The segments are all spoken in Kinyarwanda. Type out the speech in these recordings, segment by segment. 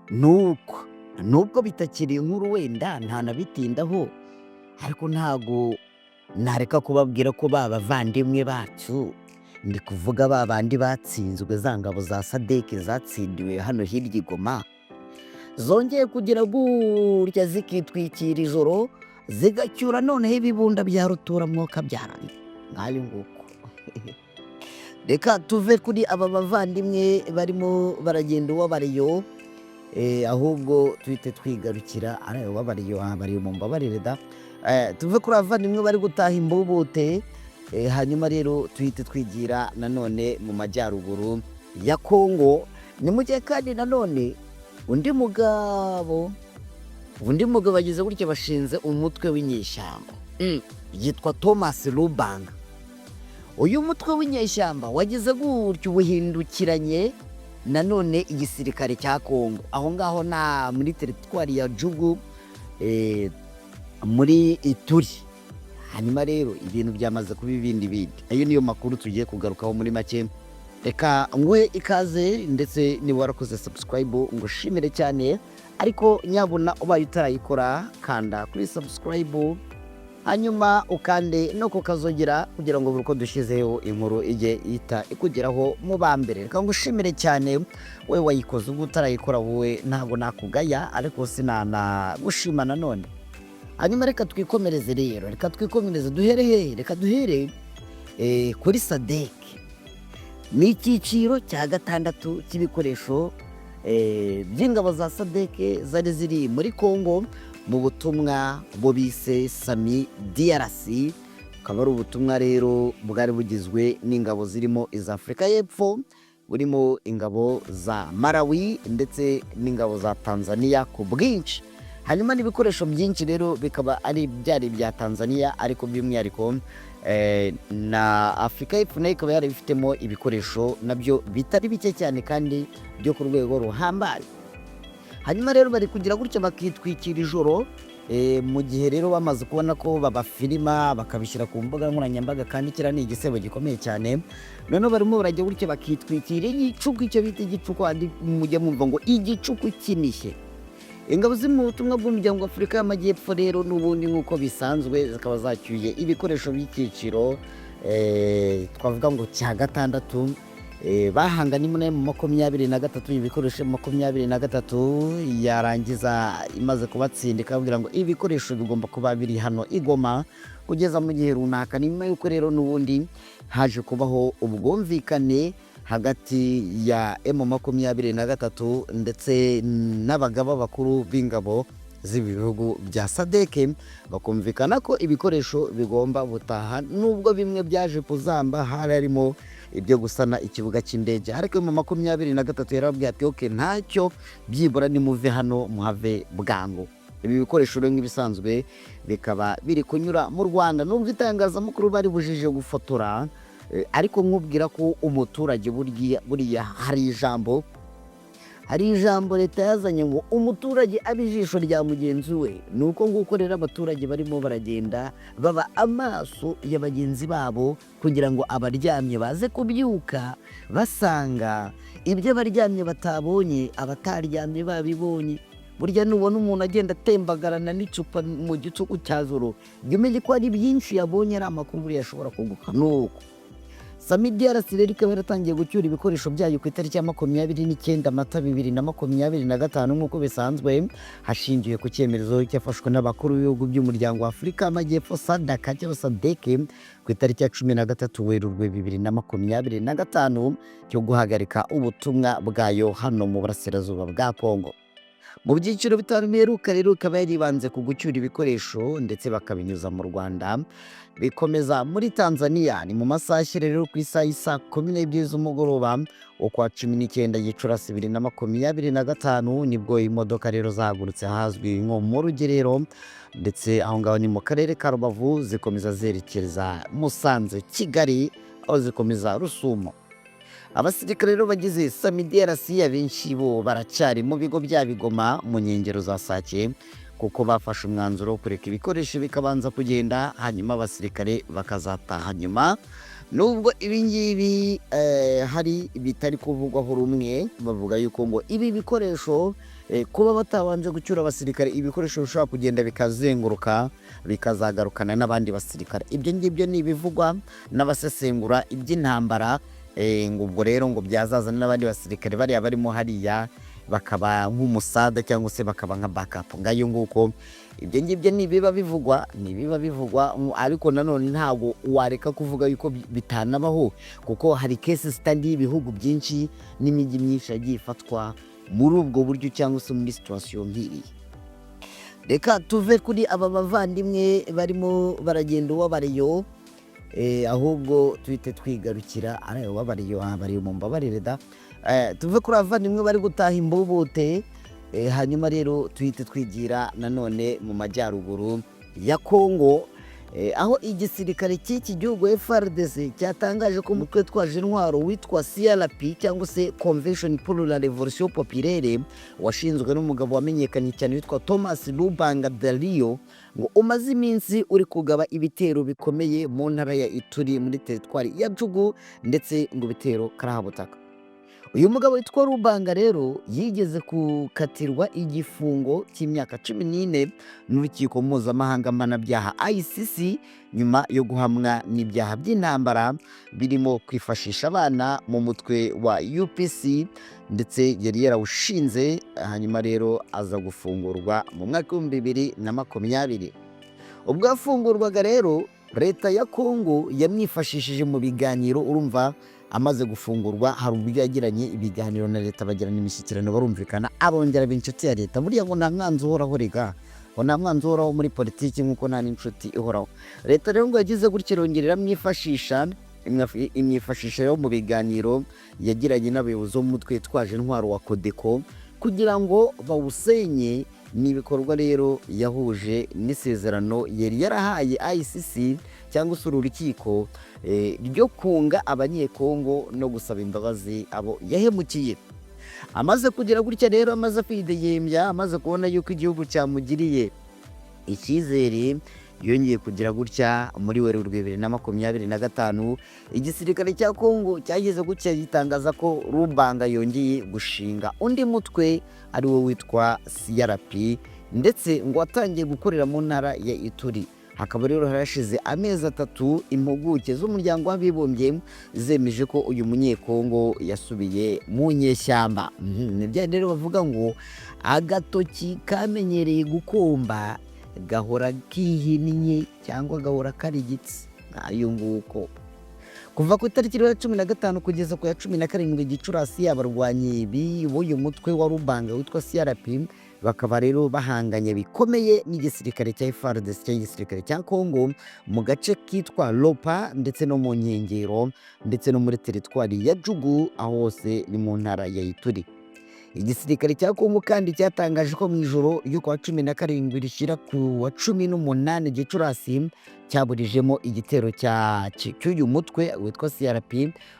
nuko nubwo bitakiri inkuru wenda ntanabitindaho, ariko ntago nareka kubabwira ko ba bavandimwe bacu, ndi kuvuga ba bandi batsinzwe, za ngabo za FARDC zatsindiwe hano hirya i Goma, zongeye kugira gutya zikitwikira ijoro zigacyura noneho ibibunda bya ruturamwuka byaranye nk'ayo nguko. Reka tuve kuri aba bavandimwe barimo baragenda uwabariyo, ahubwo tuhite twigarukira ari uwabariyo mu mbabarire da. Tuve kuri abavandimwe bari gutaha imbubute, hanyuma rero tuhite twigira nanone mu majyaruguru ya Congo. Ni mu gihe kandi nanone undi mugabo bagize gutya bashinze umutwe w'inyeshyamba, yitwa Thomas Lubanga. Uyu mutwe w'inyeshyamba wagize gutya ubuhindukiranye nanone igisirikare cya Congo, aho ngaho na muri teritwari ya Jugu, muri Ituri. Hanyuma rero ibintu byamaze kuba ibindi. Ayo niyo makuru tugiye kugarukaho muri make. Reka ngwe ikaze, ndetse niba warakoze subscribe ngushimire cyane, ariko nyabuna ubaye utarayikora kanda kuri subscribe, hanyuma ukande no kukazogera kugira ngo buri uko dushyizeho inkuru ijye ihita ikugeraho mu ba mbere. Reka ngushimire cyane we wayikoze, ubwo utarayikora wowe ntabwo nakugaya, ariko sinanagushima nanone. Hanyuma reka twikomereze rero, duhere hehe? Reka duhere kuri FARDC. Ni icyiciro cya 6 cy'ibikoresho by'ingabo za FARDC zari ziri muri Congo mu butumwa bo bise Sami DRC. Akaba ari ubutumwa rero bwari bugizwe n'ingabo zirimo iza Afurika y'Epfo, burimo ingabo za Malawi ndetse n'ingabo za Tanzania ku bwinshi. Hanyuma n'ibikoresho byinshi rero bikaba ari byari bya Tanzania, ariko by'umwihariko na Afurika y'Epfo nayo ikaba yari ifitemo ibikoresho nabyo bitari bike cyane kandi byo ku rwego ruhambaye. Hanyuma rero bari kugira gutya bakitwikira ijoro, mu gihe rero bamaze kubona ko babafilima bakabishyira ku mbuga nkoranyambaga, kandi kira ni igisebo gikomeye cyane. None barimo barajya gutya bakitwikira igicuku, icyo bita igicuku, mujya mwumva ngo igicuku kinishye. Ingabo ziri mu butumwa bw'umuryango w'Afurika y'Amajyepfo rero n'ubundi nk'uko bisanzwe zikaba zacyuye ibikoresho by'icyiciro twavuga ngo cya 6, bahanganye mu 23, ibikoresho 23 yarangiza imaze kubatsinda ikababwira ngo ibikoresho bigomba kuba biri hano i Goma kugeza mu gihe runaka. Nyuma y'uko rero n'ubundi haje kubaho ubwumvikane hagati ya M23 ndetse n'abagaba bakuru b'ingabo z'ibihugu bya FARDC, bakumvikana ko ibikoresho bigomba gutaha, nubwo bimwe byaje kuzamba, harimo ibyo gusana ikibuga cy'indege. Ariko M23 yarababwiye ati okay, ntacyo, byibura nimuve hano muhave bwangu. Ibi bikoresho rero nk'ibisanzwe bikaba biri kunyura mu Rwanda, nubwo itangazamakuru bari bujije gufotora, ariko nkubwira ko umuturage buriya hari ijambo leta yazanye ngo umuturage abe ijisho rya mugenzi we. Nuko nguko rero abaturage barimo baragenda baba amaso ya bagenzi babo, kugira ngo abaryamye baze kubyuka basanga ibyo abaryamye batabonye abataryamye babibonye. Burya nubona umuntu agenda atembagarana n'icupa mu gicuku cya joro, jya umenye ko hari byinshi yabonye, ari amakuru buriya ashobora kuguka. Nuko Sami DRC rero ikaba yaratangiye gucyura ibikoresho byayo ku itariki ya 29 Mata 2025 nk'uko bisanzwe, hashingiwe ku cyemezo cyafashwe n'abakuru b'ibihugu by'umuryango w'Afurika y'Amajyepfo SADC ku itariki ya 13 Werurwe 2025 cyo guhagarika ubutumwa bwayo hano mu burasirazuba bwa Congo. Mu byiciro bitanu biheruka rero ikaba yaribanze ku gucyura ibikoresho ndetse bakabinyuza mu Rwanda, bikomeza muri Tanzania. Ni mu masaha rero ku isaha 12 z'umugoroba wo kwa 19 Gicurasi 2025 nibwo imodoka rero zahagurutse ahazwi nko mu Rugerero, ndetse aho ngaho ni mu karere ka Rubavu, zikomeza zerekeza Musanze, Kigali, aho zikomeza Rusumo. Abasirikare rero bagize Sami DRC abenshi bo baracyari mu bigo bya Bigoma mu nkengero za Sake, kuko bafashe umwanzuro wo kureka ibikoresho bikabanza kugenda, hanyuma abasirikare bakazataha nyuma nubwo ibi ngibi hari bitari kuvugwaho rumwe, bavuga yuko ngo ibi bikoresho kuba batabanje gucyura abasirikare, ibikoresho bishobora kugenda bikazenguruka bikazagarukana n'abandi basirikare. Ibyo ngibyo ni ibivugwa n'abasesengura iby'intambara, ngo ubwo rero ngo byazazana n'abandi basirikare bariya barimo hariya bakaba nk'umusada cyangwa se bakaba nka backup ngayo nguko. Ibyo ngibyo ni biba bivugwa ariko nanone ntago wareka kuvuga yuko bitanabaho, kuko hari cases stand y'ibihugu byinshi n'imijyi myinshi yagiye ifatwa muri ubwo buryo cyangwa se muri situation nk'iri. Reka tuve kuri aba bavandimwe barimo baragenda uwabariyo, ahubwo tuhite twigarukira arayo wabariyo mu mbabarire da, tuve kuri abavandimwe bari gutaha imbubute, hanyuma rero tuhite twigira nanone mu majyaruguru ya Congo, aho igisirikare cy'iki gihugu FARDC cyatangaje ko umutwe twaje intwaro witwa CRP cyangwa se Convention pour la Révolution Populaire, washinzwe n'umugabo wamenyekanye cyane witwa Thomas Lubanga Dario, ngo umaze iminsi uri kugaba ibitero bikomeye mu ntara ya Ituri muri teritwari ya Jugu ndetse ngo bitero karahabutaka. Uyu mugabo witwa Lubanga rero yigeze kukatirwa igifungo cy'imyaka 14 n'urukiko mpuzamahanga mpanabyaha ICC nyuma yo guhamwa n'ibyaha by'intambara birimo kwifashisha abana mu mutwe wa UPC, ndetse yari yarawushinze, hanyuma rero aza gufungurwa mu mwaka wa 2020. Ubwo yafungurwaga rero leta ya Congo yamwifashishije mu biganiro. Urumva amaze gufungurwa hari uburyo yagiranye ibiganiro na leta, bagirana imishyikirano, barumvikana, abongera b'inshuti ya leta. Buriya ngo nta mwanzi uhoraho rega, ngo nta mwanzi uhoraho muri politiki nk'uko nta n'inshuti ihoraho. Leta rero ngo yagize gutya irongera imwifashisha yo mu biganiro yagiranye n'abayobozi b'umutwe twaje intwaro wa Codeco kugira ngo bawusenye. Ni ibikorwa rero yahuje n'isezerano yari yarahaye ICC cyangwa se urukiko ryo kunga abanyekongo no gusaba imbabazi abo yahemukiye. Amaze kugira gutya rero, amaze kwidegembya, amaze kubona yuko igihugu cyamugiriye icyizere, yongeye kugira gutya muri Werurwe 2025, igisirikare cya Congo cyageze gutya gitangaza ko Lubanga yongeye gushinga undi mutwe ari wo witwa CRP, ndetse ngo atangiye gukorera mu ntara ya Ituri. Hakaba rero harashize amezi 3 impuguke z'umuryango w'abibumbye zemeje ko uyu munyekongo yasubiye mu nyeshyamba. Nibyo rero bavuga ngo agatoki kamenyereye gukomba gahora kihinnye cyangwa gahora karigitse, ayo nguko. Kuva ku itariki ya 15 kugeza ku ya 17 Gicurasi, abarwanyi b'uyu mutwe wa Lubanga witwa CRP bakaba rero bahanganye bikomeye n'igisirikare cya FARDC cy'igisirikare cya Congo mu gace kitwa Lopa, ndetse no mu nkengero, ndetse no muri teritwari ya Jugu, aho hose ni mu ntara ya Ituri. Igisirikare cya Congo kandi cyatangaje ko mu ijoro ryo kwa 17 rishyira ku wa 18 Gicurasi cyaburijemo igitero cy'uyu mutwe witwa CRP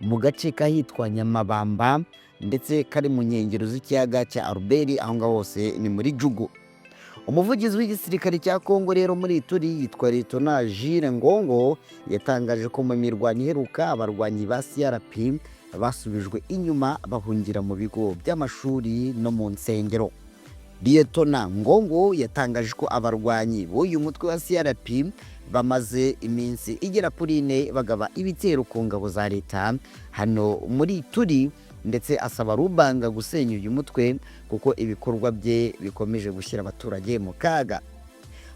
mu gace kahitwa Nyamabamba, ndetse kari mu nkengero z'ikiyaga cya Albert, aho ngaho hose ni muri Jugu. Umuvugizi w'igisirikare cya Congo rero muri Ituri yitwa Lieutenant Jules Ngongo yatangaje ko mu mirwano iheruka abarwanyi ba CRP basubijwe inyuma bahungira mu bigo by'amashuri no mu nsengero. Lieutenant Ngongo yatangaje ko abarwanyi b'uyu mutwe wa CRP bamaze iminsi igera kuri 4 bagaba ibitero ku ngabo za leta hano muri Ituri, ndetse asaba Lubanga gusenya uyu mutwe kuko ibikorwa bye bikomeje gushyira abaturage mu kaga.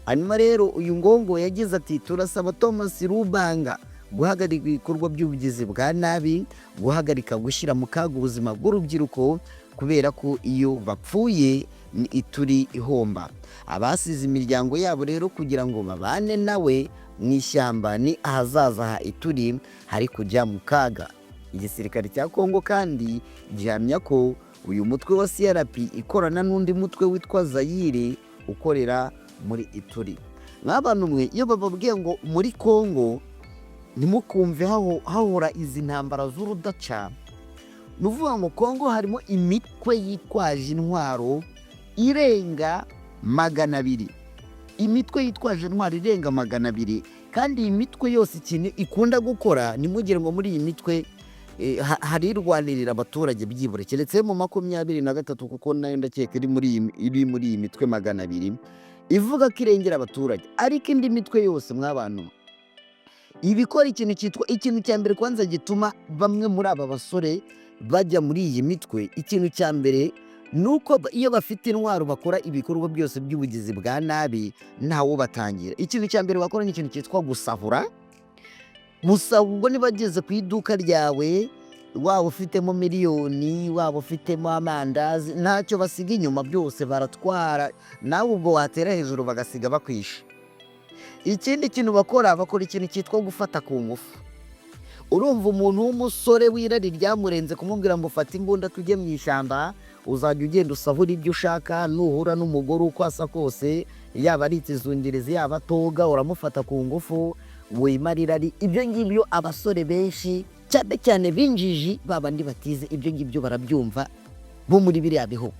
Hanyuma rero uyu Ngongo yagize ati, turasaba Thomas Lubanga guhagarika ibikorwa by'ubugizi bwa nabi, guhagarika gushyira mu kaga ubuzima bw'urubyiruko, kubera ko iyo bapfuye ni Ituri ihomba. Abasize imiryango yabo rero kugira ngo babane nawe mu ishyamba ni ahazaza ha Ituri hari kujya mu kaga. Igisirikare cya Congo kandi gihamya ko uyu mutwe wa CRP ikorana n'undi mutwe witwa Zaire ukorera muri Ituri. Nk'abantu mwe iyo bababwiye ngo muri Congo ntimukumve hahora izi ntambara z'urudaca, nuvuga ngo Congo harimo imitwe yitwaje intwaro irenga 200. Imitwe yitwaje intwaro irenga 200 kandi iyi mitwe yose ikintu ikunda gukora nimugire ngo muri iyi mitwe hari irwanirira abaturage byibura keretse mu 23 kuko nayo ndakeka iri muri iyi mitwe 200 ivuga ko irengera abaturage, ariko indi mitwe yose mw'abantu ibikora ikintu cyitwa ikintu cya mbere kwanza gituma bamwe muri aba basore bajya muri iyi mitwe. Ikintu cya mbere nuko iyo bafite intwaro bakora ibikorwa byose by'ubugizi bwa nabi ntawo batangira. Ikintu cya mbere bakora ni ikintu cyitwa gusahura. Ubwo nibageze ku iduka ryawe, waba ufitemo miliyoni, waba ufitemo amandazi, ntacyo basiga inyuma, byose baratwara, nawe ubwo watera hejuru bagasiga bakwishe. Ikindi kintu bakora ikintu cyitwa gufata ku ngufu. Urumva umuntu w'umusore w'irari ryamurenze kumubwira ngo fata imbunda tujye mu ishyamba, uzajya ugenda usahura ibyo ushaka, nuhura n'umugore uko asa kose, yaba ari ikizungerezi yaba atoga, uramufata ku ngufu wimarira. Ibyo ngibyo abasore benshi cyane cyane binjiji babandi batize ibyo ngibyo barabyumva bo muri biriya bihugu.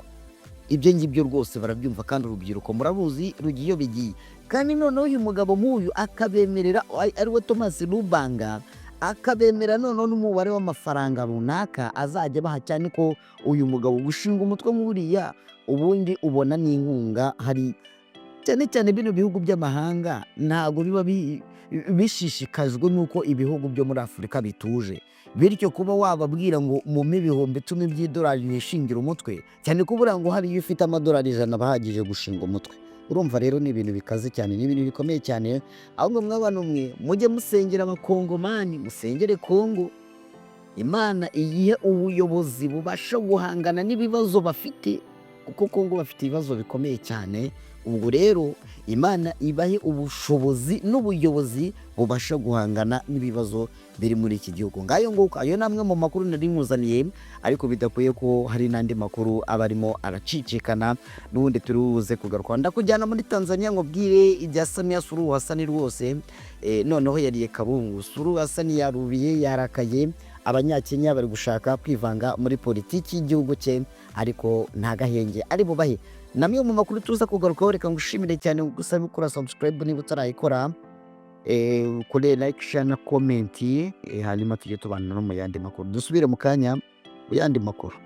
Ibyo ngibyo rwose barabyumva, kandi urubyiruko murabuzi rugiye bigiye. Kandi noneho uyu mugabo muyu akabemerera, ariwe Thomas Lubanga, akabemera noneho n'umubare w'amafaranga runaka azajya baha, cyane ko uyu mugabo gushinga umutwe nk'uriya ubundi ubona n'inkunga. Hari cyane cyane bino bihugu by'amahanga ntabwo biba bishishikajwe n'uko ibihugu byo muri Afurika bituje, bityo kuba wababwira ngo mume ibihumbi 10 by'idolari nishingira umutwe, cyane kubura ngo hari iyo ufite amadolari 100 bahagije gushinga umutwe. Urumva rero ni ibintu bikaze cyane, ni ibintu bikomeye cyane. Ahubwo mw'abantu mwe mujye musengera abakongomani, musengere Congo, Imana iyihe ubuyobozi bubasha guhangana n'ibibazo bafite, kuko Congo bafite ibibazo bikomeye cyane. Ubwo rero Imana ibahe ubushobozi n'ubuyobozi bubasha guhangana n'ibibazo biri muri iki gihugu. Ngayo nguko ayo namwe mu makuru nari nkuzaniye, ariko bidakuye ko hari n'andi makuru abarimo aracicikana n'ubundi turuze kugaruka. Ndakujyana muri Tanzania ngo bwire ibya Samia Suluhu Hassan rwose. Noneho yariye Karungu. Suluhu Hassan yarubiye, yarakaye. Abanyakenya bari gushaka kwivanga muri politiki y'igihugu cye, ariko nta gahenge ari bubahe. Namwe mu makuru tuza kugarukaho, reka ngushimire cyane gusaba gukora subscribe niba utarayikora, kuri like, share na comment, hanyuma tujye tubana no mu yandi makuru. Dusubire mu kanya mu yandi makuru.